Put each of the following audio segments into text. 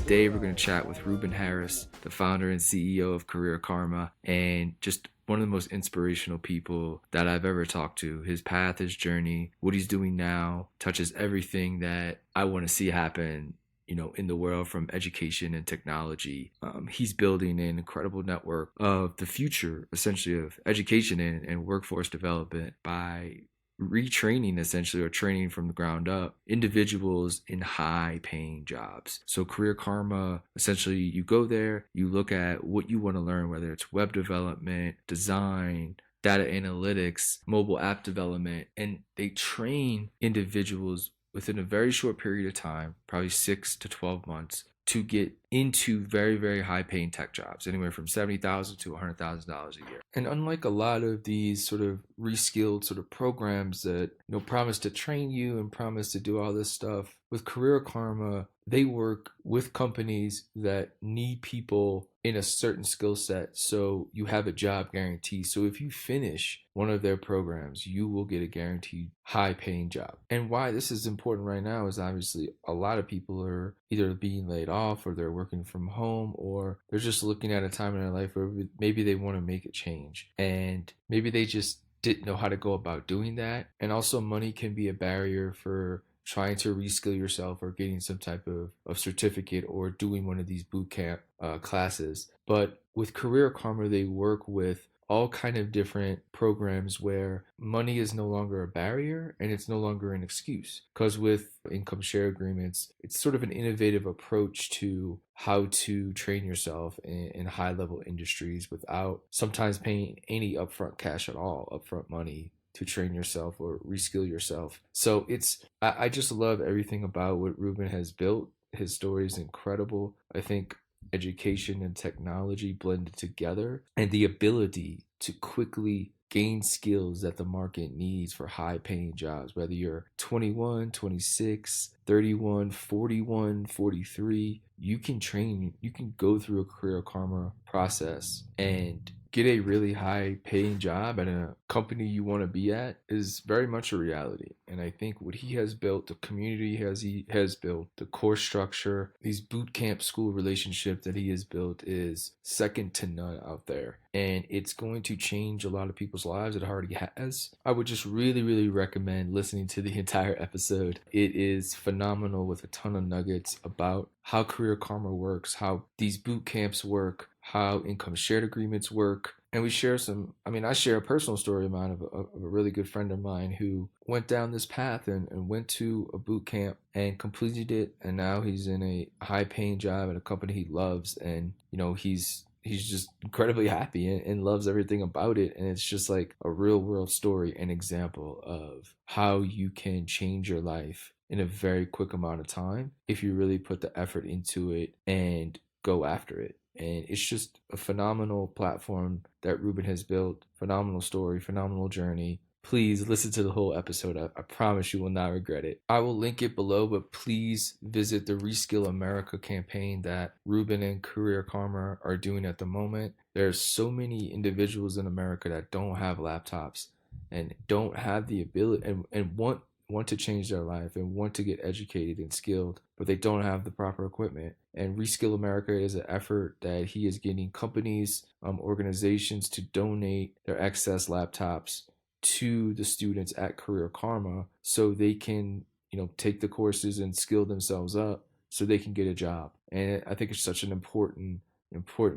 today we're going to chat with Ruben Harris, the founder and CEO of Career Karma, and just one of the most inspirational people that I've ever talked to. His path, his journey, what he's doing now touches everything that I want to see happen in the world, from education and technology. He's building an incredible network of the future, essentially, of education and workforce development by retraining, essentially, or training from the ground up, individuals in high paying jobs. So Career Karma, essentially, you go there, you look at what you want to learn, whether it's web development, design, data analytics, mobile app development, and they train individuals within a very short period of time, probably 6 to 12 months, to get into very, very high paying tech jobs, anywhere from $70,000 to $100,000 a year. And unlike a lot of these sort of reskilled sort of programs that promise to train you and promise to do all this stuff, with Career Karma, they work with companies that need people in a certain skill set, so you have a job guarantee. So if you finish one of their programs, you will get a guaranteed high paying job. And why this is important right now is obviously a lot of people are either being laid off, or they're working from home, or they're just looking at a time in their life where maybe they want to make a change, and maybe they just didn't know how to go about doing that. And also, money can be a barrier for trying to reskill yourself, or getting some type of certificate, or doing one of these boot camp classes. But with Career Karma, they work with all kind of different programs where money is no longer a barrier and it's no longer an excuse. Because with income share agreements, it's sort of an innovative approach to how to train yourself in high level industries without sometimes paying any upfront cash at all, upfront money, to train yourself or reskill yourself. So I just love everything about what Ruben has built. His story is incredible. I think education and technology blended together, and the ability to quickly gain skills that the market needs for high paying jobs, whether you're 21, 26, 31, 41, 43, you can train, you can go through a Career Karma process and get a really high paying job at a company you want to be at is very much a reality. And I think what he has built, the community he has built, the course structure, these boot camp school relationships that he has built is second to none out there. And it's going to change a lot of people's lives. It already has. I would just really, really recommend listening to the entire episode. It is phenomenal, with a ton of nuggets about how Career Karma works, how these boot camps work, how income shared agreements work. And we share I share a personal story of mine, of a really good friend of mine who went down this path and went to a boot camp and completed it. And now he's in a high paying job at a company he loves. And, he's just incredibly happy and loves everything about it. And it's just like a real world story, an example of how you can change your life in a very quick amount of time if you really put the effort into it and go after it. And it's just a phenomenal platform that Ruben has built. Phenomenal story, phenomenal journey. Please listen to the whole episode. I promise you will not regret it. I will link it below, but please visit the Reskill America campaign that Ruben and Career Karma are doing at the moment. There's so many individuals in America that don't have laptops and don't have the ability and want to change their life and want to get educated and skilled, but they don't have the proper equipment. And Reskill America is an effort that he is getting companies, organizations to donate their excess laptops to the students at Career Karma, so they can, take the courses and skill themselves up so they can get a job. And I think it's such an important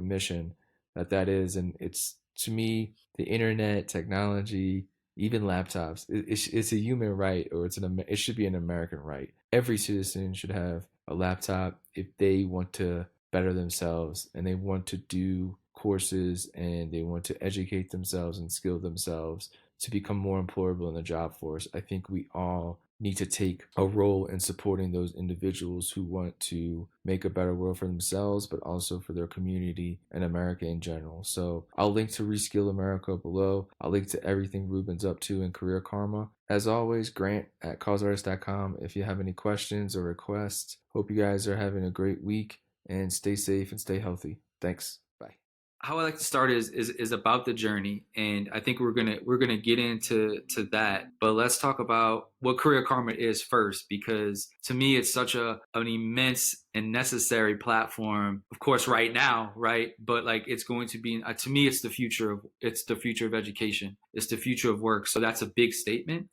mission that is. And it's, to me, the internet, technology, even laptops, it's a human right, or it should be an American right. Every citizen should have a laptop if they want to better themselves and they want to do courses and they want to educate themselves and skill themselves to become more employable in the job force. I think we all need to take a role in supporting those individuals who want to make a better world for themselves, but also for their community and America in general. So I'll link to Reskill America below. I'll link to everything Ruben's up to in Career Karma. As always, grant@causeartist.com if you have any questions or requests. Hope you guys are having a great week, and stay safe and stay healthy. Thanks. Bye. How I like to start is about the journey, and I think we're gonna get into that. But let's talk about what Career Karma is first, because to me it's such an immense and necessary platform, of course, right now, right? But like it's going to be, to me, it's the future of education. It's the future of work. So that's a big statement.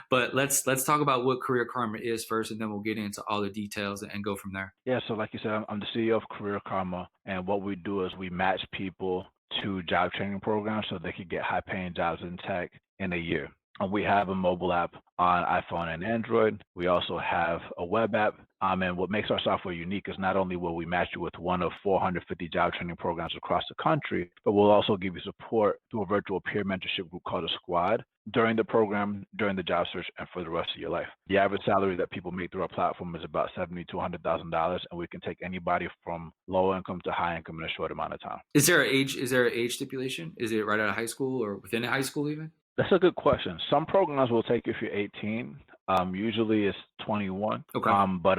But let's talk about what Career Karma is first, and then we'll get into all the details and go from there. Yeah, so like you said, I'm the CEO of Career Karma, and what we do is we match people to job training programs so they can get high-paying jobs in tech in a year. And we have a mobile app on iPhone and Android. We also have a web app. And what makes our software unique is not only will we match you with one of 450 job training programs across the country, but we'll also give you support through a virtual peer mentorship group called a squad during the program, during the job search, and for the rest of your life. The average salary that people make through our platform is about $70,000 to $100,000, and we can take anybody from low income to high income in a short amount of time. Is there an age stipulation? Is it right out of high school or within high school even? That's a good question. Some programs will take you if you're 18. Usually it's 21. Okay. But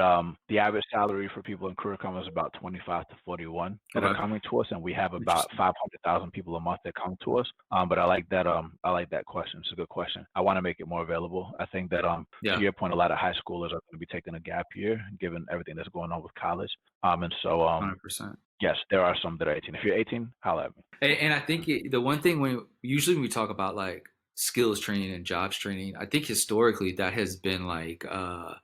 the average salary for people in Career Karma is about 25 to 41 that are coming to us, and we have about 500,000 people a month that come to us. But I like that. I like that question. It's a good question. I want to make it more available. I think that to your point, a lot of high schoolers are going to be taking a gap year given everything that's going on with college. And so 100%. Yes, there are some that are 18. If you're 18, holla at me. And I think the one thing when we talk about like skills training and jobs training, I think historically that has been like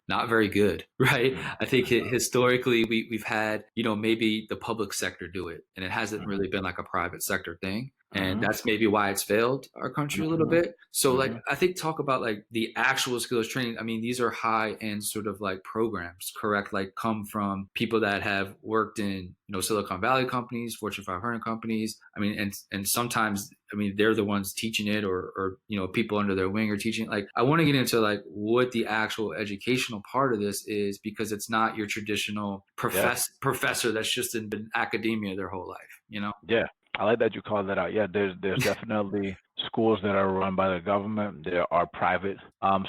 not very good, right? I think historically we've had, maybe the public sector do it, and it hasn't really been like a private sector thing. And that's maybe why it's failed our country a little bit. So like, I think talk about like the actual skills training. I mean, these are high end sort of like programs, correct? Like come from people that have worked in, Silicon Valley companies, Fortune 500 companies. I mean, and sometimes, I mean, they're the ones teaching it or people under their wing are teaching. Like, I want to get into like what the actual educational part of this is, because it's not your traditional professor that's just in academia their whole life, Yeah. I like that you called that out. Yeah, there's definitely schools that are run by the government. There are private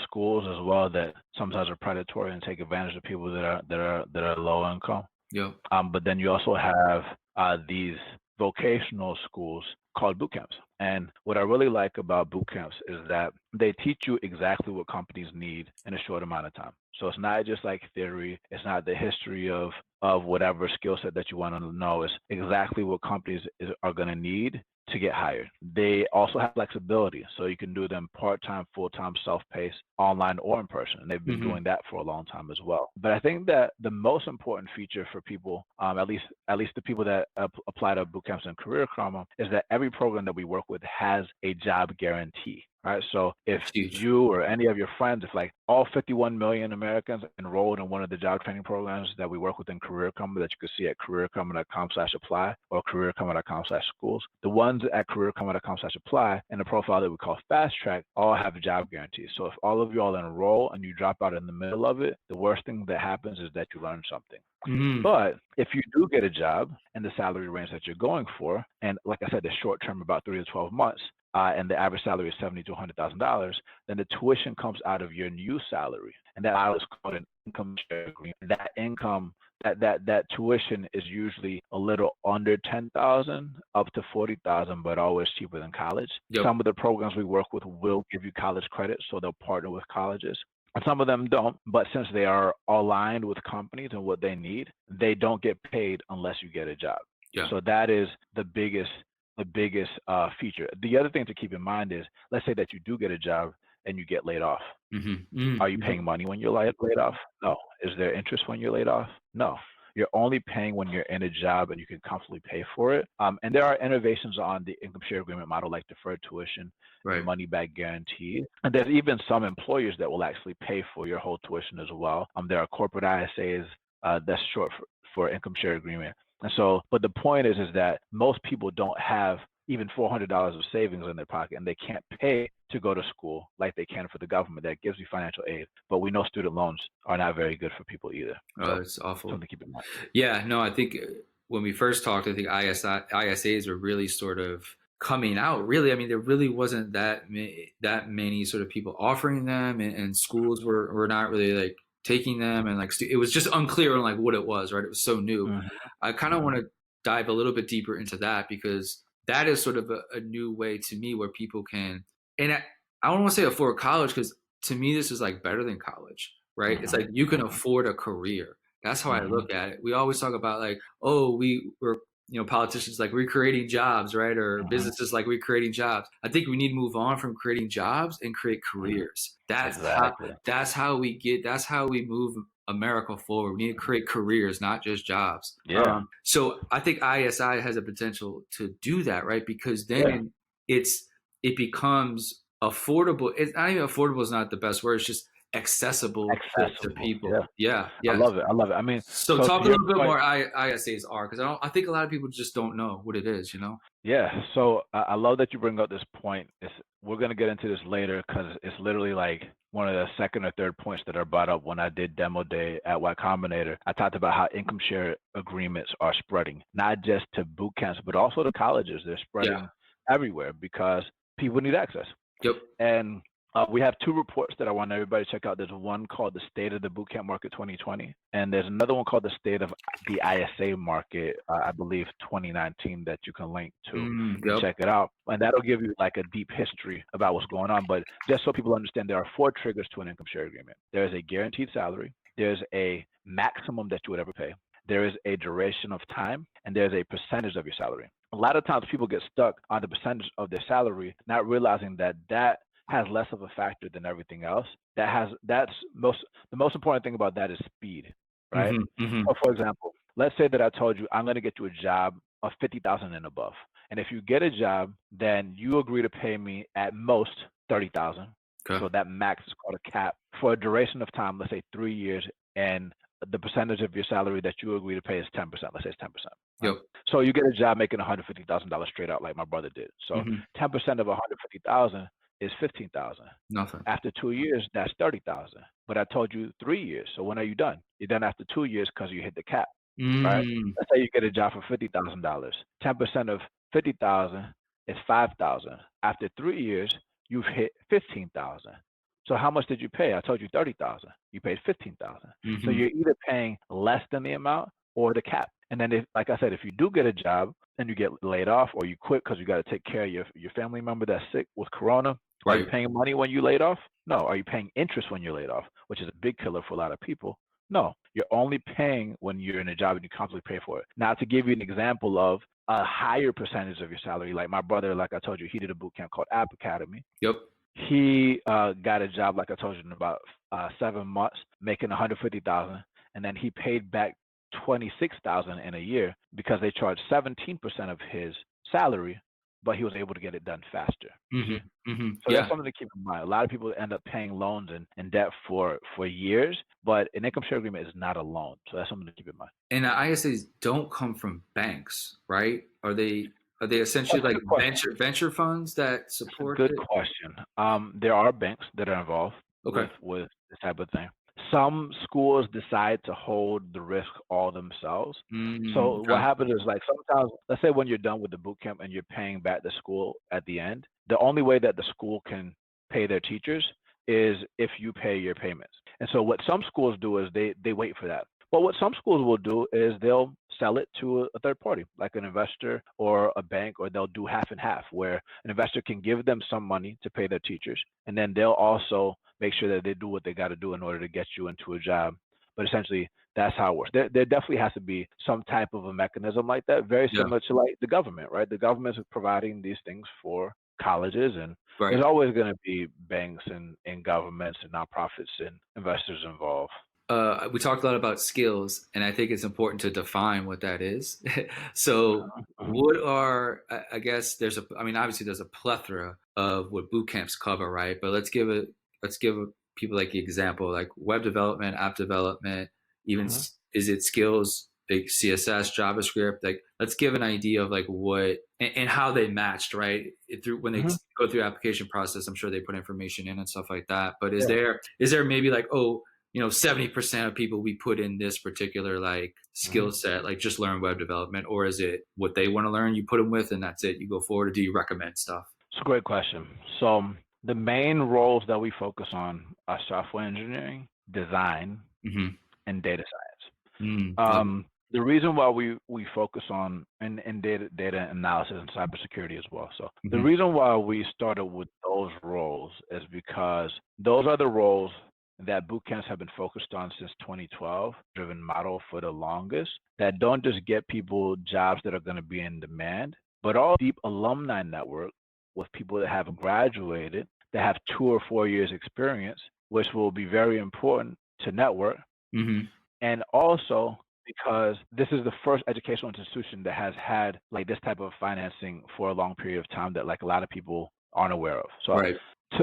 schools as well that sometimes are predatory and take advantage of people that are low income. Yeah. But then you also have these vocational schools called bootcamps. And what I really like about bootcamps is that they teach you exactly what companies need in a short amount of time. So it's not just like theory. It's not the history of whatever skill set that you want to know. It's exactly what companies are going to need to get hired. They also have flexibility, so you can do them part-time, full-time, self-paced, online or in person. And they've been doing that for a long time as well. But I think that the most important feature for people, at least the people that apply to bootcamps and Career Karma, is that every program that we work with has a job guarantee. Right. So if you or any of your friends, if like all 51 million Americans enrolled in one of the job training programs that we work with in Career Karma that you can see at careerkarma.com/apply or careerkarma.com/schools, the ones at careerkarma.com/apply in the profile that we call Fast Track all have job guarantees. So if all of you all enroll and you drop out in the middle of it, the worst thing that happens is that you learn something. But if you do get a job in the salary range that you're going for, and like I said, the short term about 3 to 12 months, and the average salary is $70,000 to $100,000, then the tuition comes out of your new salary, and that is called an income share agreement. That income, that tuition is usually a little under $10,000 up to $40,000, but always cheaper than college. Some of the programs we work with will give you college credit, so they'll partner with colleges. And some of them don't, but since they are aligned with companies and what they need, they don't get paid unless you get a job. So that is the biggest feature. The other thing to keep in mind is, let's say that you do get a job and you get laid off. Are you paying money when you're laid off? No. Is there interest when you're laid off? No. You're only paying when you're in a job and you can comfortably pay for it. And there are innovations on the income share agreement model like deferred tuition, money back guarantee. And there's even some employers that will actually pay for your whole tuition as well. There are corporate ISAs that's short for income share agreement. And so, but the point is that most people don't have even $400 of savings in their pocket, and they can't pay to go to school like they can for the government that gives you financial aid. But we know student loans are not very good for people either. Oh, that's awful. Something to keep in mind. Yeah, no, I think when we first talked, I think ISAs were really sort of coming out. Really, I mean, there really wasn't that many sort of people offering them, and schools were not really like taking them, and like it was just unclear on like what it was, right? It was so new. I kind of want to dive a little bit deeper into that, because that is sort of a new way to me where people can, and I don't want to say afford college, because to me, this is like better than college, right? It's Mm-hmm. like you can Mm-hmm. afford a career. That's how I Mm-hmm. look at it. We always talk about like, oh, we're politicians like we're creating jobs, right? Or Mm-hmm. businesses like we're creating jobs. I think we need to move on from creating jobs and create Mm-hmm. careers. Exactly. That's how we move America forward. We need to create careers, not just jobs. Yeah. So I think ISI has a potential to do that, right? Because Yeah. then it's it becomes affordable. It's not even affordable is not the best word. It's just accessible to Accessible. people. Yeah. Yeah, I yeah. love it. I love it. I mean, So so talk to a your little bit point, more ISAs are because I think a lot of people just don't know what it is. yeah. So I love that you bring up this point. We're gonna get into this later because it's literally like one of the second or third points that are brought up when I did demo day at Y Combinator. I talked about how income share agreements are spreading, not just to boot camps, but also to colleges. They're Yeah. spreading everywhere because people need access. Yep. And we have two reports that I want everybody to check out. There's one called the State of the Bootcamp Market 2020, and there's another one called the State of the ISA Market, I believe 2019, that you can link to and Yep. check it out. And that'll give you like a deep history about what's going on. But just so people understand, there are 4 triggers to an income share agreement. There's a guaranteed salary, there's a maximum that you would ever pay, there is a duration of time, and there's a percentage of your salary. A lot of times people get stuck on the percentage of their salary, not realizing that has less of a factor than everything else. The most important thing about that is speed, right? So for example, let's say that I told you I'm going to get you a job of 50,000 and above. And if you get a job, then you agree to pay me at most 30,000. Okay. So that max is called a cap for a duration of time, let's say 3 years, and the percentage of your salary that you agree to pay is 10%. Let's say it's 10%. Right? Yep. So you get a job making $150,000 straight out, like my brother did. So 10% of 150,000 is 15,000. Nothing. After 2 years, that's 30,000. But I told you 3 years. So when are you done? You're done after 2 years because you hit the cap, right? Let's say you get a job for $50,000. 10% of 50,000 is 5,000. After 3 years, you've hit 15,000. So how much did you pay? I told you 30,000. You paid 15,000. So you're either paying less than the amount or the cap. And then, like I said, if you do get a job and you get laid off or you quit because you got to take care of your family member that's sick with corona, are you paying money when you laid off? No. Are you paying interest when you're laid off, which is a big killer for a lot of people? No. You're only paying when you're in a job and you constantly pay for it. Now, to give you an example of a higher percentage of your salary, like my brother, like I told you, he did a boot camp called App Academy. Yep. He got a job, like I told you, in about 7 months, making 150,000, and then he paid back 26,000 in a year because they charged 17% of his salary, but he was able to get it done faster. So that's something to keep in mind. A lot of people end up paying loans and debt for years, but an income share agreement is not a loan. So that's something to keep in mind. And ISAs don't come from banks, right? Are they essentially like venture funds that support Good it? question. There are banks that are involved with this type of thing. Some schools decide to hold the risk all themselves. So what happens is, like, sometimes, let's say when you're done with the boot camp and you're paying back the school at the end, the only way that the school can pay their teachers is if you pay your payments. And so what some schools do is they wait for that. But what some schools will do is they'll sell it to a third party, like an investor or a bank, or they'll do half and half, where an investor can give them some money to pay their teachers, and then they'll also make sure that they do what they got to do in order to get you into a job. But essentially, that's how it works. There definitely has to be some type of a mechanism like that, very similar to like the government, right? The government is providing these things for colleges, and there's always going to be banks and governments and nonprofits and investors involved. We talked a lot about skills, and I think it's important to define what that is. So what are, I guess obviously there's a plethora of what boot camps cover, right? But let's give people like the example, like web development, app development, even is it skills like CSS, JavaScript? Like, let's give an idea of like what and how they matched, right? When they go through application process, I'm sure they put information in and stuff like that. But is there maybe like, 70% of people we put in this particular like skill set, like just learn web development, or is it what they want to learn, you put them with and that's it, you go forward, or do you recommend stuff? It's a great question. So the main roles that we focus on are software engineering, design, and data science. The reason why we focus on and data analysis and cybersecurity as well. So the Mm-hmm. reason why we started with those roles is because those are the roles that boot camps have been focused on since 2012, driven model for the longest, that don't just get people jobs that are going to be in demand, but all deep alumni network with people that have graduated, that have 2 or 4 years experience, which will be very important to network. Mm-hmm. And also because this is the first educational institution that has had like this type of financing for a long period of time that like a lot of people aren't aware of. So Right.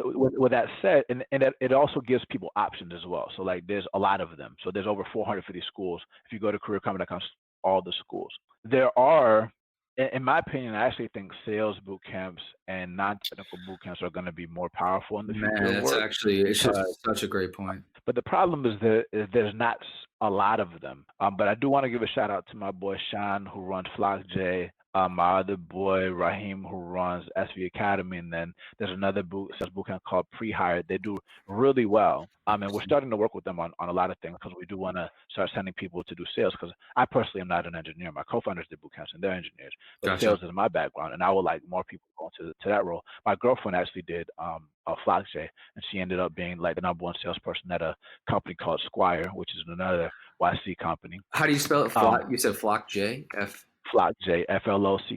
with that said, and it also gives people options as well. So like there's a lot of them. So there's over 450 schools. If you go to careercommon.com, all the schools. There are, in my opinion, I actually think sales boot camps and non-technical boot camps are going to be more powerful in the future Man, of that's work actually, it's because just such a great point. but the problem is that there's not a lot of them. But I do want to give a shout out to my boy Sean who runs FlockJ, my other boy Raheem who runs SV Academy, and then there's another sales bootcamp called Pre-Hired. They do really well. And we're starting to work with them on a lot of things because we do want to start sending people to do sales because I personally am not an engineer. My co-founders did boot camps and they're engineers, but Gotcha. sales is my background, and I would like more people going to that role. My girlfriend actually did a FlockJ, and she ended up being like the number one salesperson at a company called Squire, which is another YC company. How do you spell it? Flock? You said Flock J? F? FlockJ,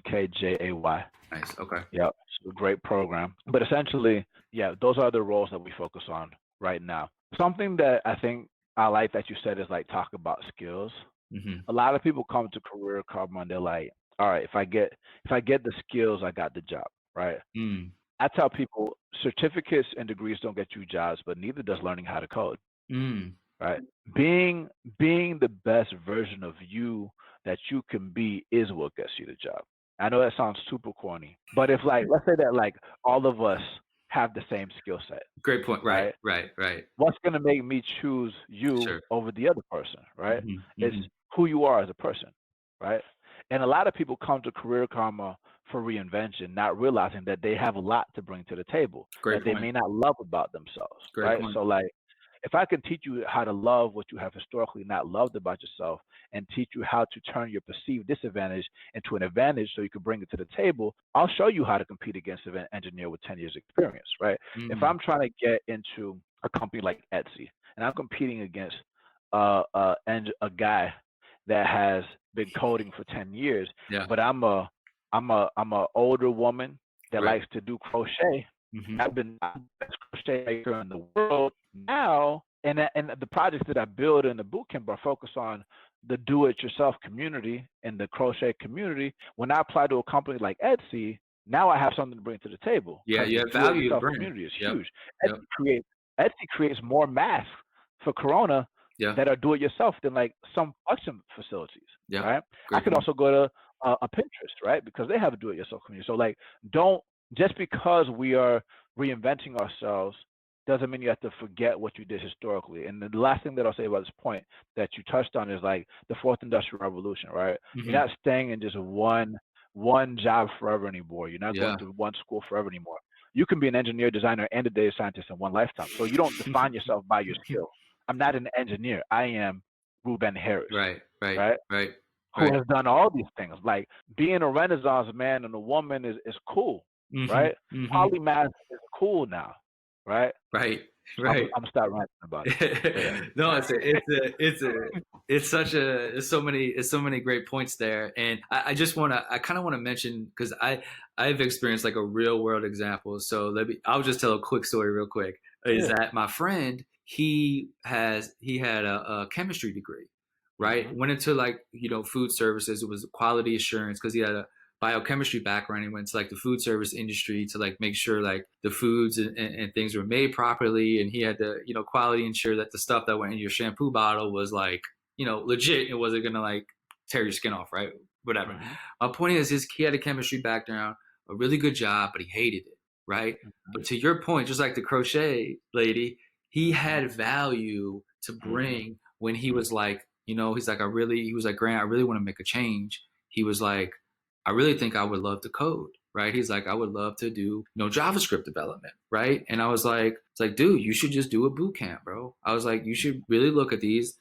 FLOCKJAY. Nice. Okay. Yeah, it's a great program. But essentially, yeah, those are the roles that we focus on right now. Something that I think I like that you said is like talk about skills. Mm-hmm. A lot of people come to Career Karma and they're like, all right, if I get the skills, I got the job, right? Mm. I tell people certificates and degrees don't get you jobs, but neither does learning how to code. Mm. Right? Being the best version of you that you can be is what gets you the job. I know that sounds super corny, but if like let's say that like all of us have the same skill set, Great point. Right. right? Right. Right. What's gonna make me choose you Sure. over the other person, right? Mm-hmm. It's Mm-hmm. who you are as a person, right? And a lot of people come to Career Karma for reinvention, not realizing that they have a lot to bring to the table Great that they point. may not love about themselves, Great right? point. So like if I can teach you how to love what you have historically not loved about yourself and teach you how to turn your perceived disadvantage into an advantage so you can bring it to the table, I'll show you how to compete against an engineer with 10 years experience, right? If Mm. I'm trying to get into a company like Etsy and I'm competing against and a guy that has been coding for 10 years, Yeah. but I'm a older woman that Right. likes to do crochet. Mm-hmm. I'm the best crochet maker in the world now, and the projects that I build in the bootcamp are focused on the do-it-yourself community and the crochet community. When I apply to a company like Etsy, now I have something to bring to the table Yeah. because You the have value to do-it-yourself bring. community is Yep. huge. Yep. Etsy creates more masks for Corona Yeah. that are do-it-yourself than like some production facilities, Yeah. right? I Great could point. also go to a Pinterest, right? Because they have a do-it-yourself community. So like, don't just because we are reinventing ourselves doesn't mean you have to forget what you did historically. And the last thing that I'll say about this point that you touched on is like the fourth industrial revolution, right? Mm-hmm. You're not staying in just one job forever anymore. You're not Yeah. going to one school forever anymore. You can be an engineer, designer, and a data scientist in one lifetime. So you don't define yourself by your skill. I'm not an engineer. I am Ruben Harris, Right. Right. right? Right. Who Right. has done all these things. Like being a Renaissance man and a woman is cool, Mm-hmm. right? Mm-hmm. Polymath is cool now, right? Right. I'm Right. gonna start ranting about it. No, it's so many great points there, and I kind of want to mention because I've experienced like a real world example. So I'll just tell a quick story real quick. Is that my friend he had a chemistry degree, right? Mm-hmm. Went into like food services. It was quality assurance because he had a biochemistry background. He went to like the food service industry to like make sure like the foods and things were made properly, and he had to quality ensure that the stuff that went in your shampoo bottle was like legit. It wasn't gonna like tear your skin off, right? Whatever. Mm-hmm. My point is he had a chemistry background, a really good job, but he hated it, right? Mm-hmm. But to your point, just like the crochet lady, he had value to bring when he was like, he's like, he was like, Grant, I really want to make a change. He was like, I really think I would love to code, right? He's like, I would love to do, JavaScript development, right? And I was like, it's like, dude, you should just do a boot camp, bro. I was like, you should really look at these.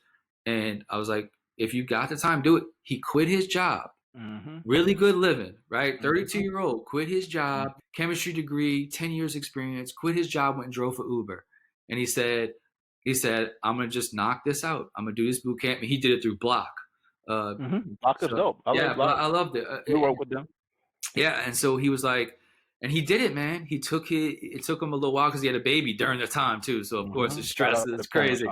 And I was like, If you got the time, do it. He quit his job. Mm-hmm. Really good living, right? Mm-hmm. 32-year-old, quit his job, chemistry degree, 10 years experience, quit his job, went and drove for Uber. And he said, I'm going to just knock this out. I'm going to do this boot camp. And he did it through Block. Block is So dope. I love yeah, Block. I loved it. We work with them. Yeah. And so he was like, and he did it, man. It took him a little while because he had a baby during the time too. So of course the stress is crazy.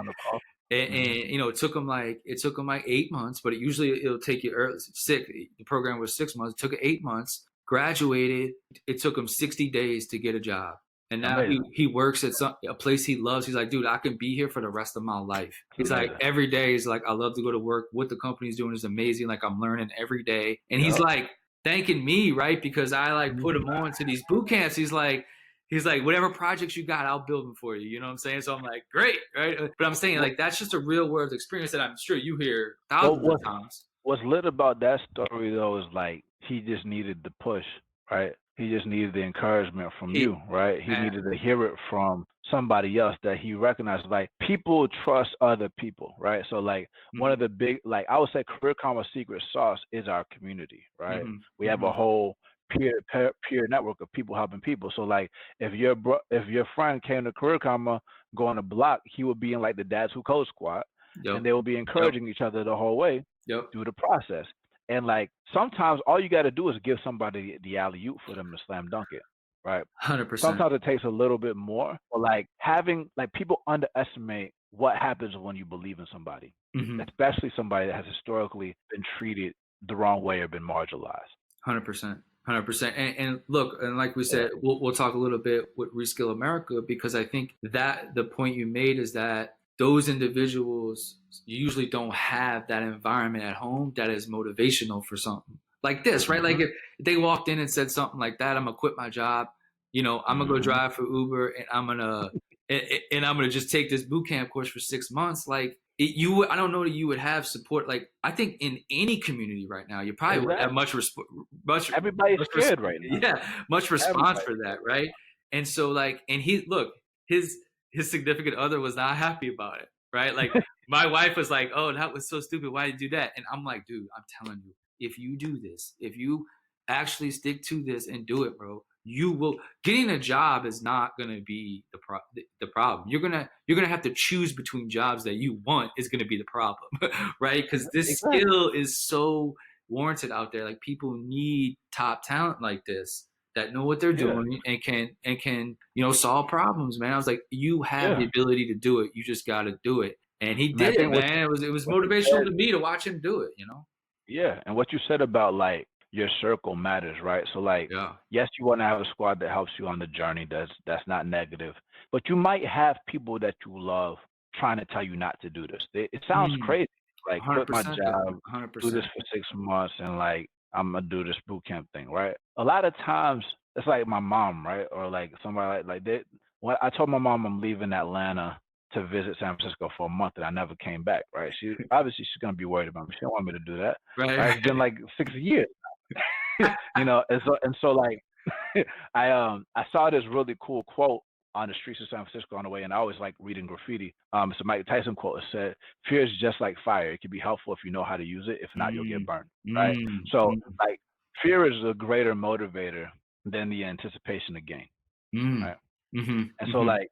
And you know, it took him like 8 months, but it'll take you the program was 6 months. It took 8 months, graduated. It took him 60 days to get a job. And now he works at a place he loves. He's like, dude, I can be here for the rest of my life. He's like, every day he's like, I love to go to work. What the company's doing is amazing. Like I'm learning every day. And he's like thanking me, right? Because I like put him on to these boot camps. He's like, whatever projects you got, I'll build them for you. You know what I'm saying? So I'm like, great, right? But I'm saying like that's just a real world experience that I'm sure you hear thousands of times. What's lit about that story though is like he just needed the push, right? He just needed the encouragement from you, right? He needed to hear it from somebody else that he recognized. Like people trust other people, right? So like one of the big, like I would say, Career Karma secret sauce is our community, right? We have a whole peer network of people helping people. So like if your friend came to Career Karma going to Block, he would be in like the Dads Who Code squad, and they will be encouraging each other the whole way through the process. And like sometimes all you got to do is give somebody the alley-oop for them to slam dunk it, right? 100%. Sometimes it takes a little bit more, but like people underestimate what happens when you believe in somebody, especially somebody that has historically been treated the wrong way or been marginalized. 100%. 100%. And look, and like we said, we'll talk a little bit with Reskill America, because I think that the point you made is that those individuals usually don't have that environment at home that is motivational for something like this, right? Like if they walked in and said something like that, I'm gonna quit my job, you know, I'm gonna go drive for Uber, and I'm gonna just take this boot camp course for 6 months. Like I don't know that you would have support. Like I think in any community right now, you probably would have much everybody's scared right now. Yeah, much response for that, right? And so like, and his significant other was not happy about it, right? Like my wife was like, oh, that was so stupid. Why did you do that? And I'm like, dude, I'm telling you, if you do this, if you actually stick to this and do it, bro, you will. Getting a job is not going to be the problem. You're gonna have to choose between jobs that you want is going to be the problem, right? Because this skill is so warranted out there. Like people need top talent like this that know what they're doing and can solve problems, man. I was like, you have the ability to do it. You just got to do it. And he did it, man. It was motivational to me to watch him do it, you know? Yeah. And what you said about like your circle matters, right? So like, yes, you want to have a squad that helps you on the journey. That's not negative, but you might have people that you love trying to tell you not to do this. It sounds crazy. Like quit my job, 100%. Do this for 6 months, and like I'm gonna do this boot camp thing, right? A lot of times it's like my mom, right? Or like somebody like that. When I told my mom I'm leaving Atlanta to visit San Francisco for a month, and I never came back, right? She's gonna be worried about me. She don't want me to do that. Right? It's been like 6 years, you know. And so like I saw this really cool quote on the streets of San Francisco on the way, and I always like reading graffiti. It's a Mike Tyson quote. It said, "Fear is just like fire. It can be helpful if you know how to use it. If not, you'll get burned." Right? So like fear is a greater motivator than the anticipation of gain. Right? And so like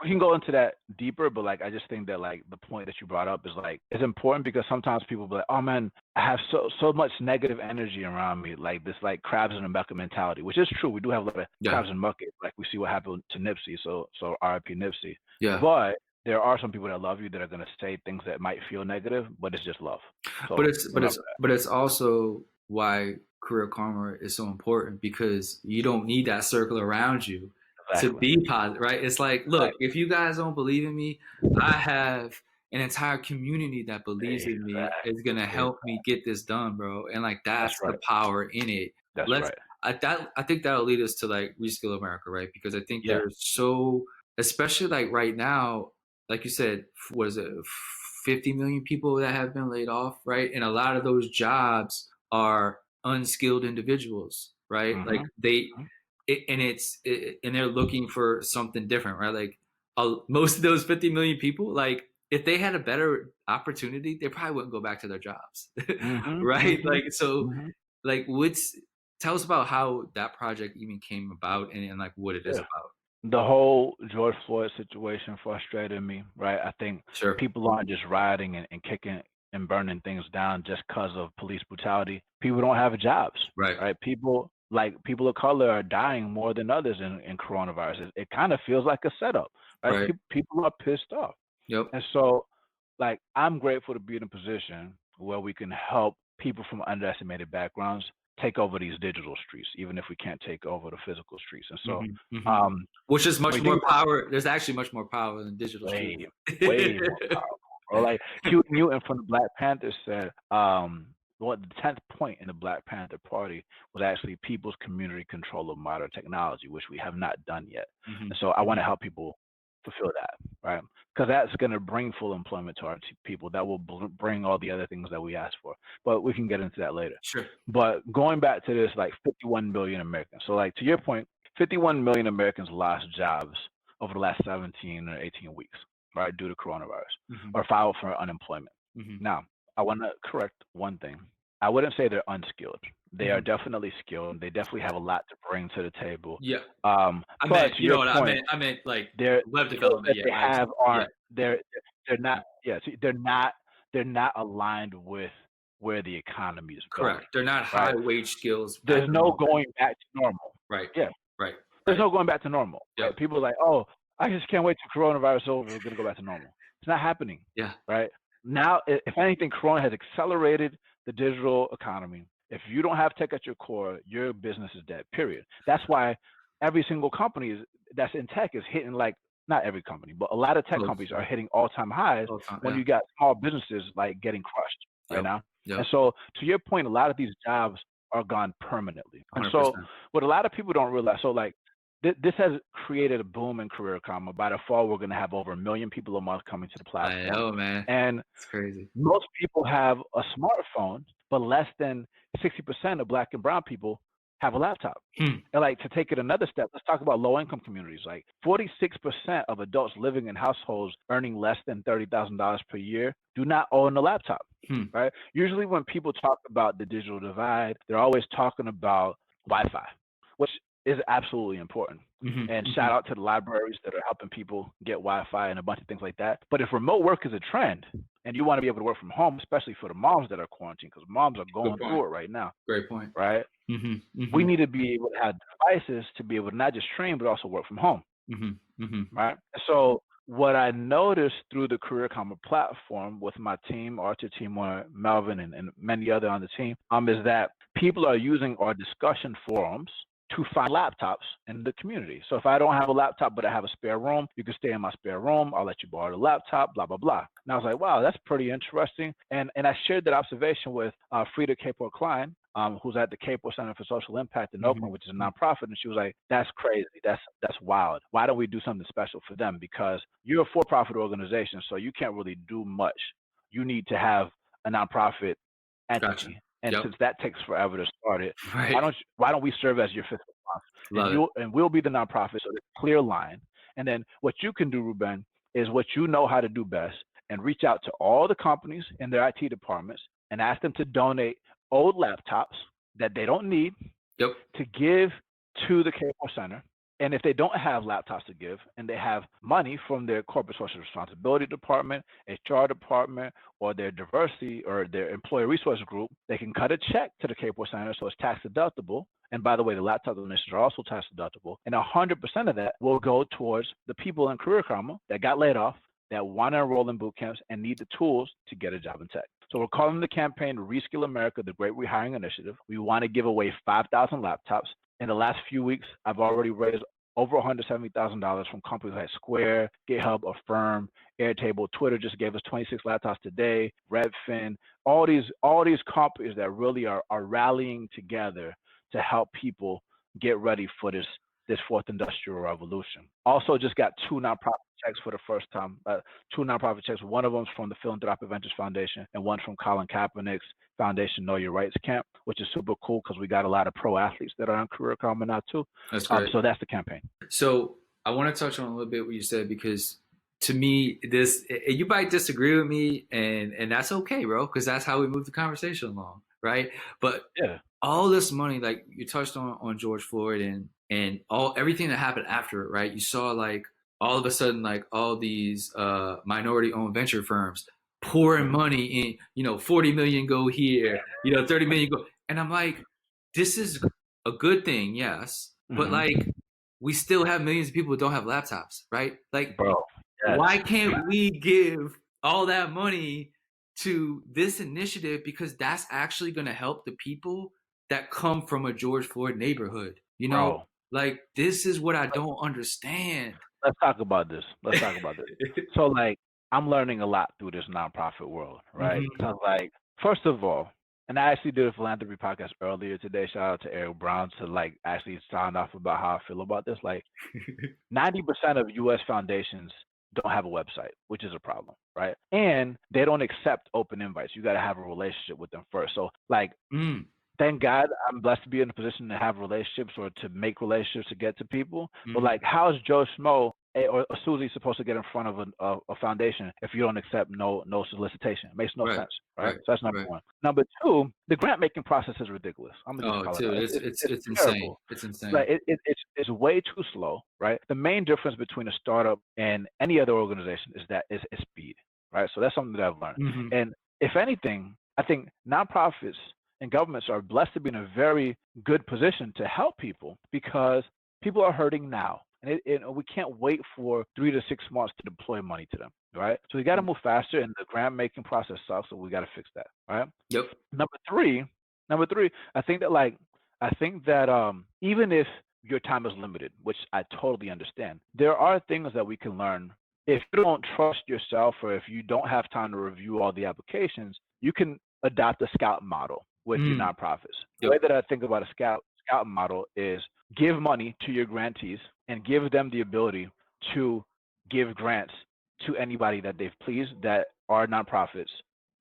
we can go into that deeper, but like I just think that like the point that you brought up is like it's important, because sometimes people be like, oh man, I have so much negative energy around me, like this like crabs in a bucket mentality, which is true. We do have a lot of crabs in bucket, like we see what happened to Nipsey, so R.I.P. Nipsey. But there are some people that love you that are gonna say things that might feel negative, but it's just love. So, but it's also why Career Karma is so important, because you don't need that circle around you to be positive, right? It's like, look, if you guys don't believe in me, I have an entire community that believes in me, is gonna help me get this done, bro. And like that's the power in it. I think that'll lead us to like Reskill America, right? Because I think there's so, especially like right now, like you said, what is it, 50 million people that have been laid off, right? And a lot of those jobs are unskilled individuals, right? Like and they're looking for something different, right? Like most of those 50 million people, like if they had a better opportunity, they probably wouldn't go back to their jobs, Hmm. right? Hmm. Like, so, Hmm. like, tell us about how that project even came about, and like what it is Yeah. about. The whole George Floyd situation frustrated me, right? I think Sure. people aren't just rioting and kicking and burning things down just because of police brutality. People don't have jobs, Right. right? People of color are dying more than others in coronavirus. It kind of feels like a setup, right? Right. People are pissed off. Yep. And so, like, I'm grateful to be in a position where we can help people from underestimated backgrounds take over these digital streets, even if we can't take over the physical streets. And so, Hmm. Hmm. um, Which is when much you think more about power. There's actually much more power than digital way, streets. way more powerful, bro. Like Hugh Newton from the Black Panthers said, what the 10th point in the Black Panther Party was actually people's community control of modern technology, which we have not done yet. Hmm. And so I want Hmm. to help people fulfill that, right? Because that's going to bring full employment to our people. That will bring all the other things that we asked for. But we can get into that later. Sure. But going back to this, like 51 million Americans. So, like, to your point, 51 million Americans lost jobs over the last 17 or 18 weeks, right, due to coronavirus, Hmm. or filed for unemployment. Hmm. Now, I want to correct one thing. I wouldn't say they're unskilled. They are Hmm. definitely skilled. They definitely have a lot to bring to the table. Yeah. I But meant, to you know your what I point, meant? I meant like their web skills development. that Yeah. they have Yeah. aren't they're not they're not aligned with where the economy is going, Correct. They're not high right? wage skills at There's the no moment. going back to normal. Right. Yeah, Right. there's Right. no going back to normal. Right? Yep. People are like, oh, I just can't wait till coronavirus is over. We're gonna go back to normal. It's not happening. Yeah. Right now, if anything, Corona has accelerated the digital economy. If you don't have tech at your core, your business is dead. Period. That's why every single company that's in tech is hitting, like, not every company, but a lot of tech Close. companies are hitting all-time highs when Yeah. you got small businesses like getting crushed right Yep. now. Yep. And so, to your point, a lot of these jobs are gone permanently. And so, 100%. what a lot of people don't realize, so like, this has created a boom in career comma. By the fall, we're going to have over 1 million people a month coming to the I platform. know, man. And It's crazy. most people have a smartphone, but less than 60% of Black and brown people have a laptop. Hmm. And, like, to take it another step, let's talk about low-income communities. Like, 46% of adults living in households earning less than $30,000 per year do not own a laptop, Hmm. right? Usually when people talk about the digital divide, they're always talking about Wi-Fi, which is absolutely important. Mhm. And Mhm. shout out to the libraries that are helping people get Wi-Fi and a bunch of things like that. But if remote work is a trend and you want to be able to work from home, especially for the moms that are quarantined, because moms are Good going point. through it right now, Great point. right? Mhm. We Mhm. need to be able to have devices to be able to not just train, but also work from home, Mhm. Mhm. right? So what I noticed through the Career Comma platform with my team, Archer Timor, Melvin, and many other on the team, is that people are using our discussion forums to find laptops in the community. So if I don't have a laptop, but I have a spare room, you can stay in my spare room. I'll let you borrow the laptop, blah, blah, blah. And I was like, wow, that's pretty interesting. And I shared that observation with Frida Kapor Klein, who's at the Kapor Center for Social Impact in Mhm. Oakland, which is a nonprofit. And she was like, that's crazy. That's wild. Why don't we do something special for them? Because you're a for-profit organization, so you can't really do much. You need to have a nonprofit Gotcha. entity. And Yep. since that takes forever to start it, Right. why don't we serve as your fiscal sponsor? Love it. And we'll be the nonprofit, so there's a clear line. And then what you can do, Ruben, is what you know how to do best, and reach out to all the companies in their IT departments and ask them to donate old laptops that they don't need Yep. to give to the Kapor Center. And if they don't have laptops to give and they have money from their corporate social responsibility department, HR department, or their diversity or their employee resource group, they can cut a check to the Kapor Center so it's tax deductible. And by the way, the laptop donations are also tax deductible. And 100% of that will go towards the people in Career Comma that got laid off, that want to enroll in boot camps and need the tools to get a job in tech. So we're calling the campaign Reskill America, the Great Rehiring Initiative. We want to give away 5,000 laptops. In the last few weeks, I've already raised over $170,000 from companies like Square, GitHub, Affirm, Airtable. Twitter just gave us 26 laptops today. Redfin, all these companies that really are rallying together to help people get ready for this fourth industrial revolution. Also, just got 2 nonprofit checks for the first time. 2 nonprofit checks. One of them's from the Philanthropic Ventures Foundation, and one from Colin Kaepernick's Foundation Know Your Rights Camp, which is super cool because we got a lot of pro athletes that are on Career Comma now too. That's great. So that's the campaign. So I want to touch on a little bit what you said, because to me, this you might disagree with me, and that's okay, bro, because that's how we move the conversation along, right? But Yeah. all this money, like you touched on George Floyd and all everything that happened after it, right? You saw like all of a sudden like all these minority owned venture firms pouring Hmm. money in, 40 million go here, 30 million go, and I'm like, this is a good thing, yes, but Hmm. like we still have millions of people who don't have laptops, right? Like, Bro. Yes. why can't we give all that money to this initiative, because that's actually going to help the people that come from a George Floyd neighborhood. Bro. Like this is what I don't understand. Let's talk about this. Let's talk about this. So, like, I'm learning a lot through this nonprofit world, right? Hmm. So, like, first of all, and I actually did a philanthropy podcast earlier today. Shout out to Eric Brown to like actually sound off about how I feel about this. Like, 90% of U.S. foundations don't have a website, which is a problem, right? And they don't accept open invites. You got to have a relationship with them first. So, like, Mm, thank God I'm blessed to be in a position to have relationships or to make relationships to get to people. But hmm. like, how is Joe Schmo or Susie supposed to get in front of a foundation if you don't accept no solicitation? It makes no Right, sense, right? right, So that's number right. one. Number two, the grant making process is ridiculous. I'm gonna just Oh, call it dude, out. it's it's It's it's insane. terrible. It's Like insane. it's way too slow, right? The main difference between a startup and any other organization is that is speed, right? So that's something that I've learned. Hmm. And if anything, I think nonprofits and governments are blessed to be in a very good position to help people because people are hurting now. And we can't wait for 3 to 6 months to deploy money to them, right? So we got to move faster, and the grant making process sucks, so we got to fix that, right? Yep. Number three, number three, I think that even if your time is limited, which I totally understand, there are things that we can learn. If you don't trust yourself or if you don't have time to review all the applications, you can adopt a scout model with your Mm, nonprofits. The yep. way that I think about a scout model is give money to your grantees and give them the ability to give grants to anybody that they've pleased that are nonprofits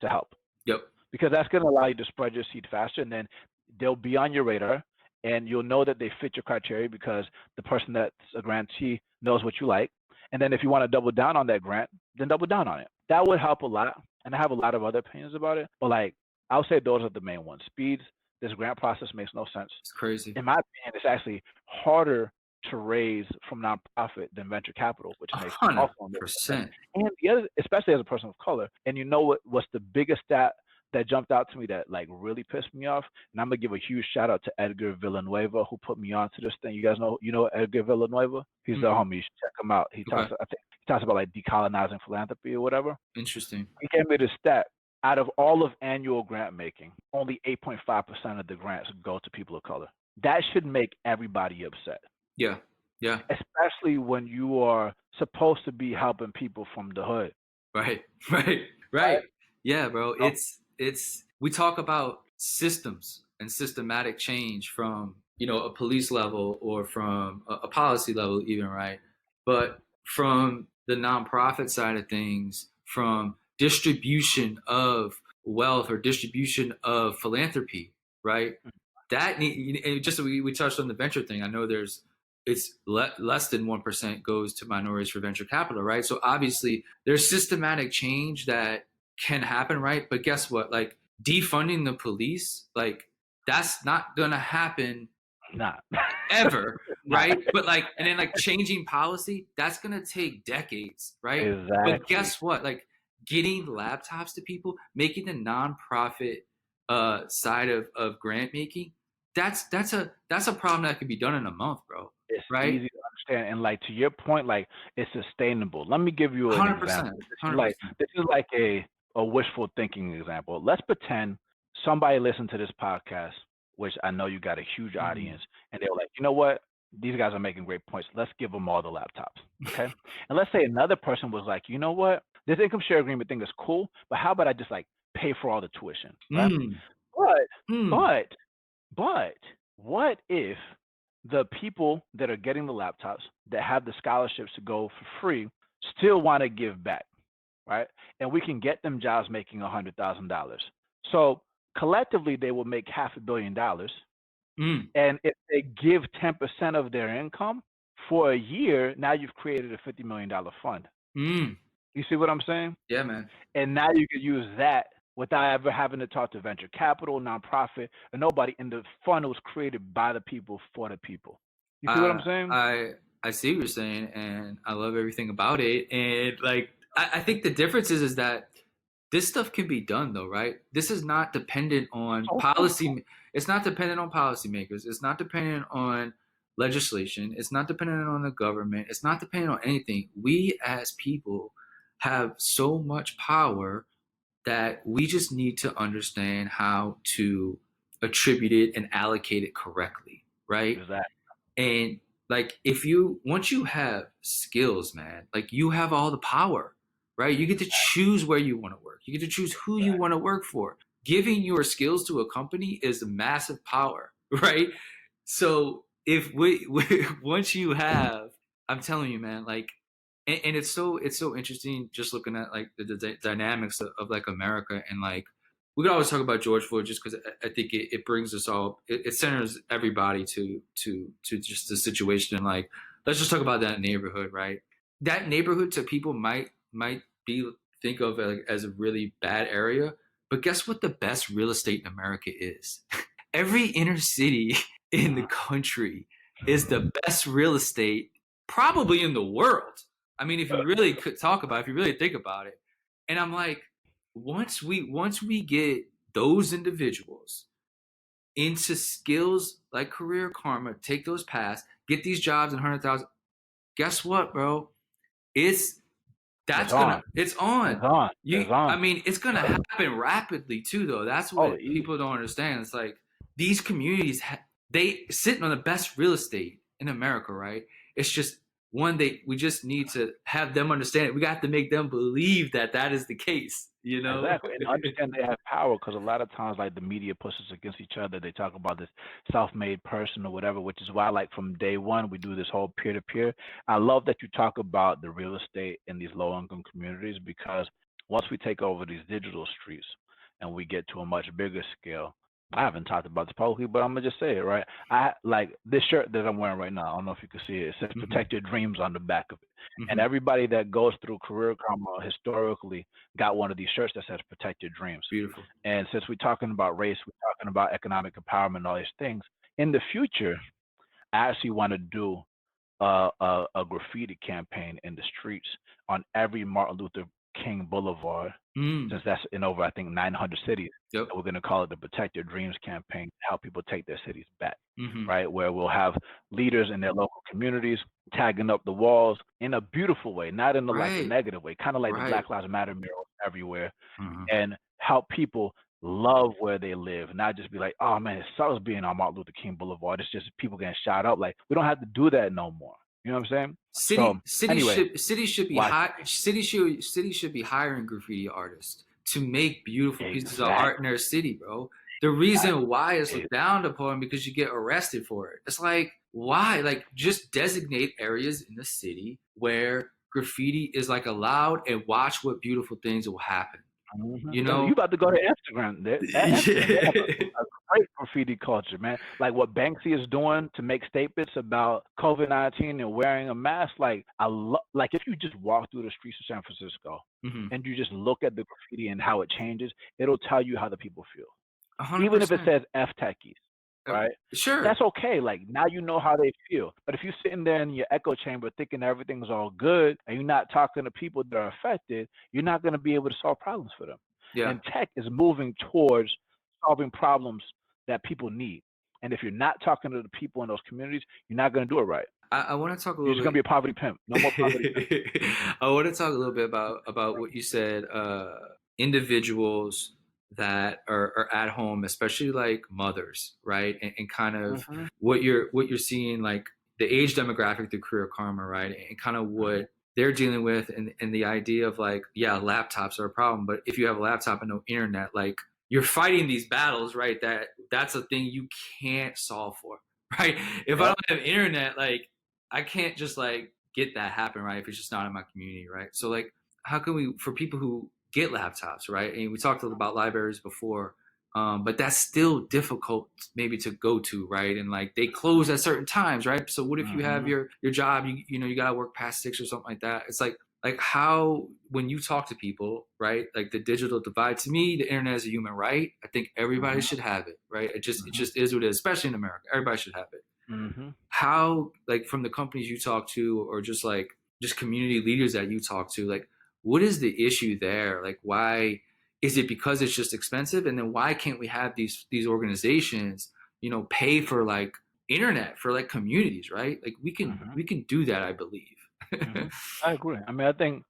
to help, Yep. because that's going to allow you to spread your seed faster, and then they'll be on your radar and you'll know that they fit your criteria because the person that's a grantee knows what you like. And then if you want to double down on that grant, then double down on it. That would help a lot. And I have a lot of other opinions about it, but like I'll say those are the main ones. Speeds, this grant process makes no sense. It's crazy. In my opinion, it's actually harder to raise from nonprofit than venture capital, which A makes hundred also no sense. percent. And the other, especially as a person of color, and you know what's the biggest stat that jumped out to me that like really pissed me off? And I'm gonna give a huge shout out to Edgar Villanueva who put me onto this thing. You guys know Edgar Villanueva? He's the Mm, homie. You should check him out. okay. I think he talks about like decolonizing philanthropy or whatever. Interesting. He gave me the stat. Out of all of annual grant making, only 8.5% of the grants go to people of color. That should make everybody upset, Yeah. Yeah. especially when you are supposed to be helping people from the hood. Right. Right. Right? Right. Yeah, bro. So, It's we talk about systems and systematic change from, a police level or from a policy level even, right? But from the nonprofit side of things, from distribution of wealth or distribution of philanthropy, right? That just so we touched on the venture thing. I know it's less than 1% goes to minorities for venture capital, right? So obviously there's systematic change that can happen, right? But guess what? Like defunding the police, like that's not gonna happen nah. ever, Nah. right? But like, and then like changing policy, that's gonna take decades, right? But Exactly. guess what? Like getting laptops to people, making the nonprofit side of grant making, that's a problem that could be done in a month, bro. It's Right? easy to understand. And like to your point, like it's sustainable. Let me give you an Hundred example. percent, This is 100%. like a wishful thinking example. Let's pretend somebody listened to this podcast, which I know you got a huge Mhm. audience, and they were like, you know what? These guys are making great points. Let's give them all the laptops. Okay. And let's say another person was like, you know what? This income share agreement thing is cool, but how about I just like pay for all the tuition, right? Mm, But mm. but but what if the people that are getting the laptops that have the scholarships to go for free still want to give back, right? And we can get them jobs making $100,000. So collectively, they will make $500 million. Mm. And if they give 10% of their income for a year, now you've created a $50 million fund. Mm. You see what I'm saying? Yeah, man. And now you can use that without ever having to talk to venture capital, nonprofit, or nobody. And the funnels created by the people for the people. You see what I'm Uh, saying? I see what you're saying, and I love everything about it. And like, I think the difference is that this stuff can be done, though, right? This is not dependent on So policy. It's not dependent on policymakers. It's not dependent on legislation. It's not dependent on the government. It's not dependent on anything. We as people have so much power that we just need to understand how to attribute it and allocate it correctly, right? exactly. And like if you once you have skills, man, like you have all the power, right? You get to choose where you want to work. You get to choose who you want to work for. Giving your skills to a company is a massive power, right? So if we once you have, I'm telling you, man, like, and it's so interesting just looking at like the dynamics of like America and like we could always talk about George Floyd just because I think it brings us all it centers everybody to just the situation and like let's just talk about that neighborhood, right? That neighborhood to people might be think of as a really bad area, but guess what the best real estate in America is? Every inner city in the country is the best real estate probably in the world. I mean, if you really could talk about it, if you really think about it. And I'm like, once we get those individuals into skills like career karma, take those paths, get these jobs in 100,000. Guess what, bro? It's It's that's on. gonna it's on. It's on. It's I on. mean, it's gonna happen rapidly too, though. That's Oh, what easy. people don't understand. It's like these communities they sitting on the best real estate in America, right? It's just one we just need to have them understand it. We got to make them believe that that is the case, you know? Exactly, and understand they have power because a lot of times, like the media pushes against each other. They talk about this self-made person or whatever, which is why, like from day one, we do this whole peer-to-peer. I love that you talk about the real estate in these low-income communities because once we take over these digital streets and we get to a much bigger scale, I haven't talked about this publicly, but I'm gonna just say it, right? I like this shirt that I'm wearing right now. I don't know if you can see it. It says Mm-hmm. "Protect Your Dreams" on the back of it. And Mm-hmm. everybody that goes through Career Karma historically got one of these shirts that says "Protect Your Dreams." Beautiful. And since we're talking about race, we're talking about economic empowerment, all these things. In the future, I actually want to do a graffiti campaign in the streets on every Martin Luther King Boulevard, Mm. since that's in over, I think, 900 cities. Yep. And we're going to call it the Protect Your Dreams campaign to help people take their cities back, Mm-hmm. right? Where we'll have leaders in their local communities tagging up the walls in a beautiful way, not in like a Right. negative way, kind of like the Right. Black Lives Matter murals everywhere, Mm-hmm. and help people love where they live, not just be like, oh man, it sucks being on Martin Luther King Boulevard. It's just people getting shot up. Like we don't have to do that no more. You know what I'm saying? So anyway, Cities should be watch cities should be hiring graffiti artists to make beautiful pieces of exactly, art in their city, bro. The reason why it's exactly. looked down upon because you get arrested for it. It's like why? Like just designate areas in the city where graffiti is like allowed and watch what beautiful things will happen. You You know? about to go to Instagram? Instagram, they have a great graffiti culture, man. Like what Banksy is doing to make statements about COVID-19 and wearing a mask. Like like if you just walk through the streets of San Francisco Mm-hmm. and you just look at the graffiti and how it changes, it'll tell you how the people feel. Even if it 100%. says F techies, right? Sure. That's okay. Like now you know how they feel. But if you're sitting there in your echo chamber thinking everything's all good and you're not talking to people that are affected, you're not going to be able to solve problems for them. Yeah. And tech is moving towards solving problems that people need. And if you're not talking to the people in those communities, you're not going to do it right. I want to talk a You're little just going to be bit. a poverty pimp. No more poverty pimp. I want to talk a little bit about what you said. Individuals that are at home, especially like mothers, right? And kind of what you're seeing, like the age demographic through Career Karma, right? And kind of what they're dealing with, and the idea of like, yeah, laptops are a problem, but if you have a laptop and no internet, like you're fighting these battles, right? That's a thing you can't solve for, right? If I Yep. don't have internet, like I can't just like get that happen, right? If it's just not in my community, right? So like, how can we, for people who get laptops, right? And we talked about libraries before, but that's still difficult maybe to go to, right? And like they close at certain times, right? So what if you have your job, you know, you gotta work past 6 or something like that? It's like, like how when you talk to people, right? Like the digital divide. To me, the internet is a human right. I think everybody Hmm. should have it, right? It Hmm. just is what it is, especially in America. Everybody should have it. Hmm. How, like, from the companies you talk to, or just like just community leaders that you talk to, like, what is the issue there? Like, why is it because it's just expensive? And then why can't we have these organizations, pay for like internet for like communities, right? Like Hmm. we can do that, I believe. Hmm. I agree. I mean, I think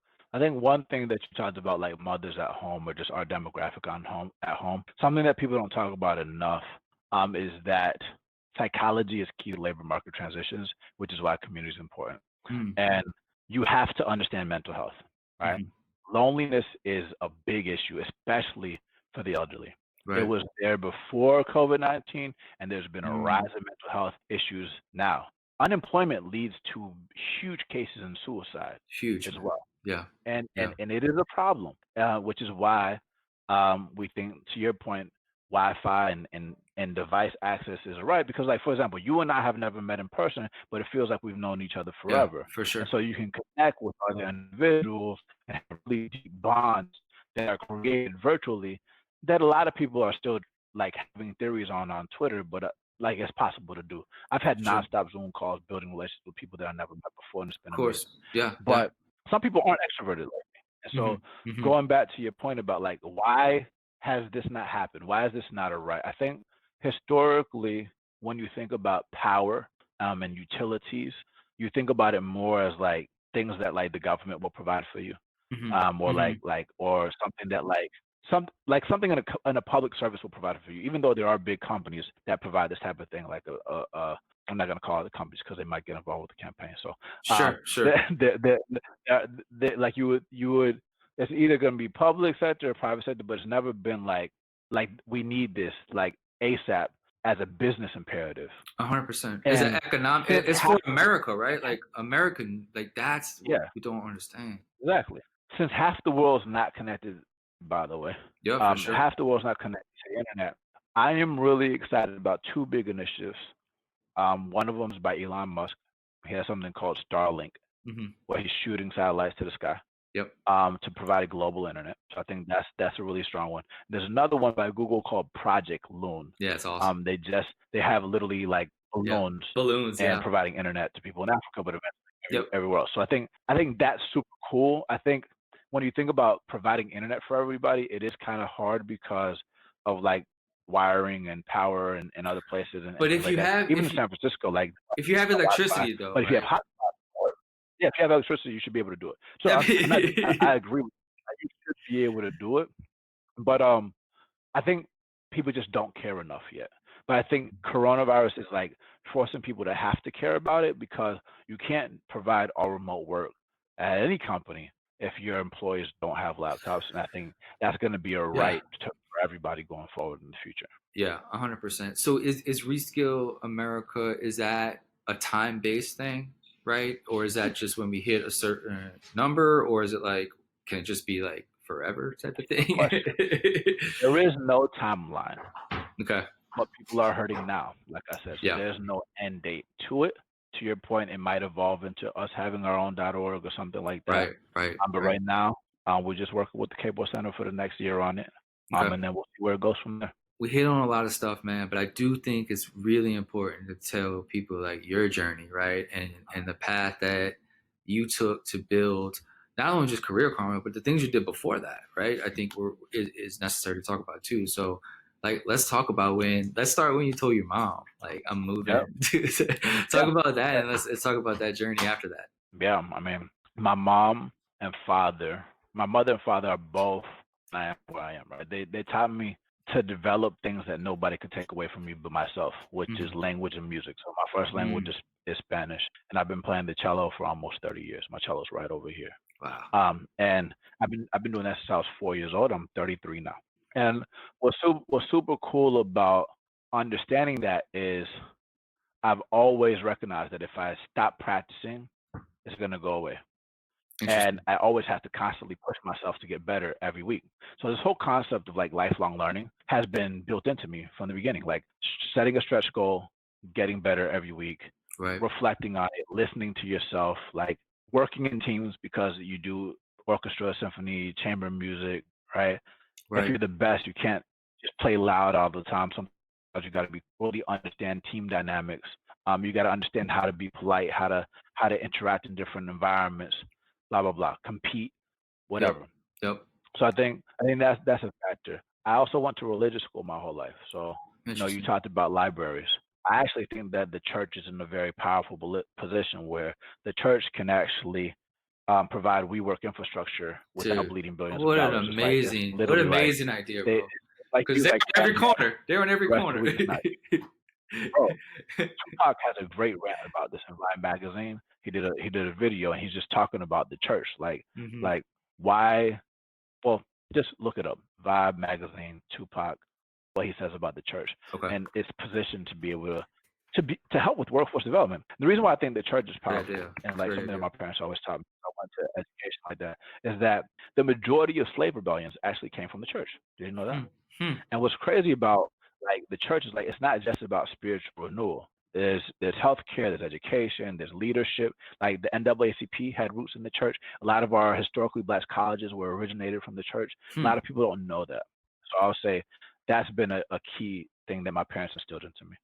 one thing that you talked about, like mothers at home or just our demographic on home at home, something that people don't talk about enough, is that psychology is key to labor market transitions, which is why community is important. Mm, And you have to understand mental health, right? mhm. Loneliness is a big issue, especially for the elderly. It Right. was there before COVID-19, and there's been a rise Mm, in mental health issues now. Unemployment leads to huge cases in suicide huge, as man. well, Yeah. and Yeah. it is a problem, which is why we think, to your point, Wi-Fi and device access is right, because, like, for example, you and I have never met in person, but it feels like we've known each other Yeah, forever, for and sure. so you can connect with other individuals and have really deep bonds that are created virtually that a lot of people are still like having theories on Twitter, but like it's possible to do. I've had For sure. nonstop Zoom calls building relationships with people that I never met before, and it's been Of amazing. course. Yeah. Yeah. But some people aren't extroverted like me. And so Hmm. Hmm. going back to your point about like why has this not happened? Why is this not a right? I think historically, when you think about power and utilities, you think about it more as like things that like the government will provide for you, Hmm. or Hmm. like or something that something in a public service will provide for you. Even though there are big companies that provide this type of thing, like a I'm not going to call it the companies because they might get involved with the campaign. So, um, Sure. Sure. like you would, it's either going to be public sector or private sector, but it's never been like we need this like ASAP as a business imperative. 100%. It's an And economic. since It's half, for America, right? Like American. Like that's what yeah, we don't understand. exactly. Since half the world's not connected, by the way, Yeah, for sure. half the world's not connected to the internet. I am really excited about two big initiatives. One of them is by Elon Musk. He has something called Starlink, Hmm. where he's shooting satellites to the sky Yep. to provide a global internet. So I think that's a really strong one. There's another one by Google called Project Loon. Yeah, it's awesome. They have literally like Yeah. balloons Balloons. and Yeah. providing internet to people in Africa, but eventually Yep. everywhere else. So I think that's super cool. I think when you think about providing internet for everybody, it is kind of hard because of like wiring and power and other places and But things if like you that. have Even in San Francisco, like if you have no Wi-Fi, electricity though, but if you have right? hot, yeah, if you have electricity, you should be able to do it. So Yeah. I agree with you. You should be able to do it, but I think people just don't care enough yet. But I think coronavirus is like forcing people to have to care about it, because you can't provide all remote work at any company if your employees don't have laptops. And I think that's going to be a Yeah. right for everybody going forward in the future. Yeah. 100%. So is Reskill America, is that a time based thing, right? Or is that just when we hit a certain number, or is it like can it just be like forever type of Good thing? question. There is no timeline, Okay. but people are hurting now, like I said. So Yeah. there's no end date to it. To your point, it might evolve into us having our own .org or something like that. Right. Right. But Right. right now, we're just working with the Cable Center for the next year on it. Okay. And then we'll see where it goes from there. We hit on a lot of stuff, man, but I do think it's really important to tell people like your journey, right? And the path that you took to build not only just career karma, but the things you did before that, right? I think is necessary to talk about too. So like let's start when you told your mom, like I'm Yep. moving. Yeah. Talk about that, and let's talk about that journey after that. Yeah. I mean, my mom and father, my mother and father are both I am where I am, right? They taught me to develop things that nobody could take away from me but myself, which is Mm-hmm. language and music. So my first language Mm. is Spanish, and I've been playing the cello for almost 30 years. My cello's right over here. Wow. And I've been doing that since I was 4 years old. I'm 33 now. And what's super cool about understanding that is I've always recognized that if I stop practicing, it's gonna go away. And Interesting. I always have to constantly push myself to get better every week. So this whole concept of like lifelong learning has been built into me from the beginning. Like setting a stretch goal, getting better every week, Right. reflecting on it, listening to yourself, like working in teams because you do orchestra, symphony, chamber music, right? If Right. you're the best, you can't just play loud all the time. Sometimes you got to be really understand team dynamics. You got to understand how to be polite, how to interact in different environments, blah blah blah, compete, Yep. whatever. Yep. So I think that's a factor. I also went to religious school my whole life. So, you Interesting. talked about libraries. I actually think that the church is in a very powerful position where the church can actually provide WeWork infrastructure without Dude, bleeding billions of what an dollars. It's what literally an like amazing idea, they bro. it's like Because you they're like on every family. corner. They're on every The rest of corner. the week is not. Bro, Tupac has a great rant about this in Vibe magazine. He did a video and he's just talking about the church, Hmm. like why. Well, just look it up. Vibe magazine, Tupac, what he says about the church, Okay. and it's positioned to be able to help with workforce development. The reason why I think the church is Great powerful, idea. and like Great something that idea. my parents always taught me, I went to education like that, is that the majority of slave rebellions actually came from the church. Did you know that? Hmm. Hmm. And what's crazy about like the church is like it's not just about spiritual renewal. There's healthcare, there's education, there's leadership. Like the NAACP had roots in the church. A lot of our historically black colleges were originated from the church. A Hmm. lot of people don't know that. So I'll say that's been a key thing that my parents instilled into me.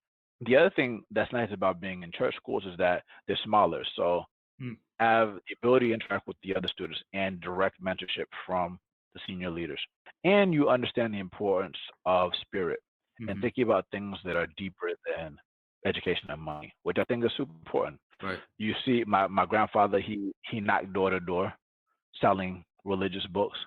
The other thing that's nice about being in church schools is that they're smaller. So Hmm. have the ability to interact with the other students and direct mentorship from the senior leaders. And you understand the importance of spirit and Hmm. thinking about things that are deeper than education and money, which I think is super important. Right. You see, my grandfather, he knocked door to door selling religious books.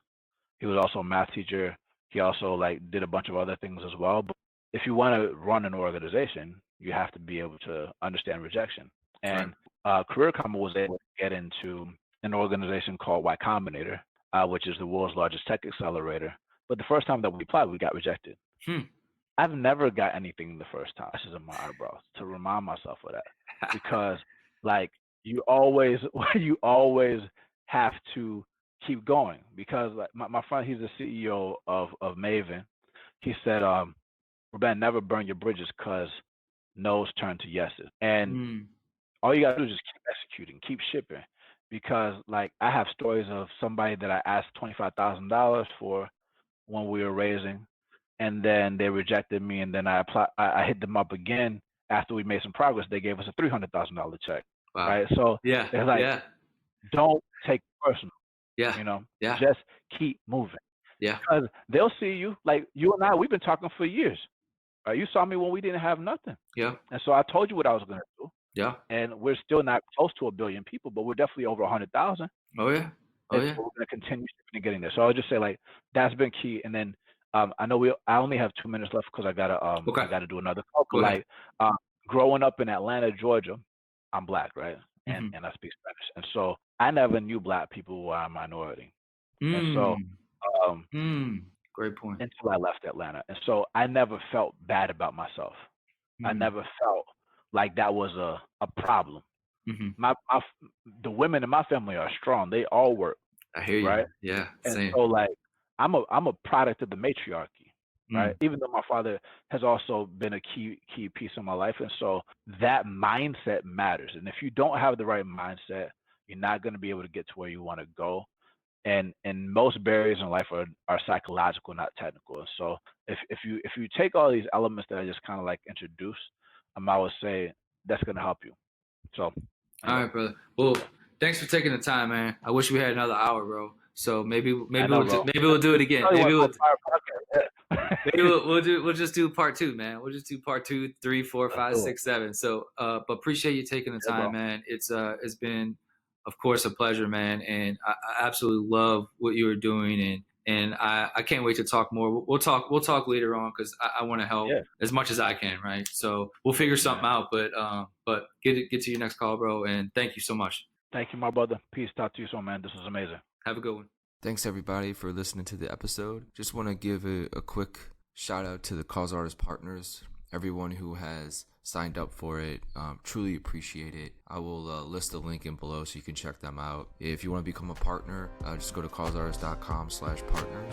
He was also a math teacher. He also like did a bunch of other things as well. But if you want to run an organization, you have to be able to understand rejection. Right. And Career Karma was able to get into an organization called Y Combinator, which is the world's largest tech accelerator. But the first time that we applied, we got rejected. Hmm. I've never got anything the first time. This is in my eyebrows to remind myself of that because, like, you always you always have to keep going because like my friend, he's the CEO of Maven. He said, Ruben, never burn your bridges because no's turn to yeses, and Hmm. all you gotta do is just keep executing, keep shipping. Because like I have stories of somebody that I asked $25,000 for when we were raising, and then they rejected me, and then I hit them up again after we made some progress. They gave us a $300,000 check, Wow. right? So Yeah. it's like Yeah. don't take it personal, Yeah. you know, Yeah. just keep moving Yeah. because they'll see you. Like you and I, we've been talking for years. Right? You saw me when we didn't have nothing, Yeah. and so I told you what I was gonna do. Yeah. And we're still not close to 1 billion people, but we're definitely over 100,000. Oh yeah. Oh And yeah. so we're going to continue shipping and getting there. So I'll just say like that's been key. And then I know I only have 2 minutes left because Okay. I gotta do another call. Go But ahead. like growing up in Atlanta, Georgia, I'm black, right? And Hmm. and I speak Spanish, and so I never knew black people who are a minority. And so Hmm. um, Hmm. Great point. until I left Atlanta, and so I never felt bad about myself. I Hmm. never felt like that was a problem. Hmm. My the women in my family are strong. They all work, I hear you. right? Yeah. And Same. so like I'm a product of the matriarchy, right? Mm. Even though my father has also been a key piece of my life. And so that mindset matters. And if you don't have the right mindset, you're not going to be able to get to where you want to go. And most barriers in life are psychological, not technical. And so if you take all these elements that I just kind of like introduced, I would say that's going to help you. So All anyway, right, brother. Well, thanks for taking the time, man. I wish we had another hour, bro. So I know, bro. maybe we'll do it again. Tell you Maybe what, we'll maybe podcast. we'll just do part two, man. We'll just do part two, three, four, Let's five, do it. six, seven. So but appreciate you taking the Yeah, time, bro. man. It's been of course a pleasure, man, and I absolutely love what you were doing and I can't wait to talk more. We'll talk later on because I want to help Yeah. as much as I can, right? So we'll figure something out. But get to your next call, bro. And thank you so much. Thank you, my brother. Peace. Talk to you soon, man. This was amazing. Have a good one. Thanks everybody for listening to the episode. Just want to give a quick shout out to the Cause Artist partners, everyone who has signed up for it. Truly appreciate it. I will list the link in below so you can check them out. If you want to become a partner, just go to causeartist.com/partners.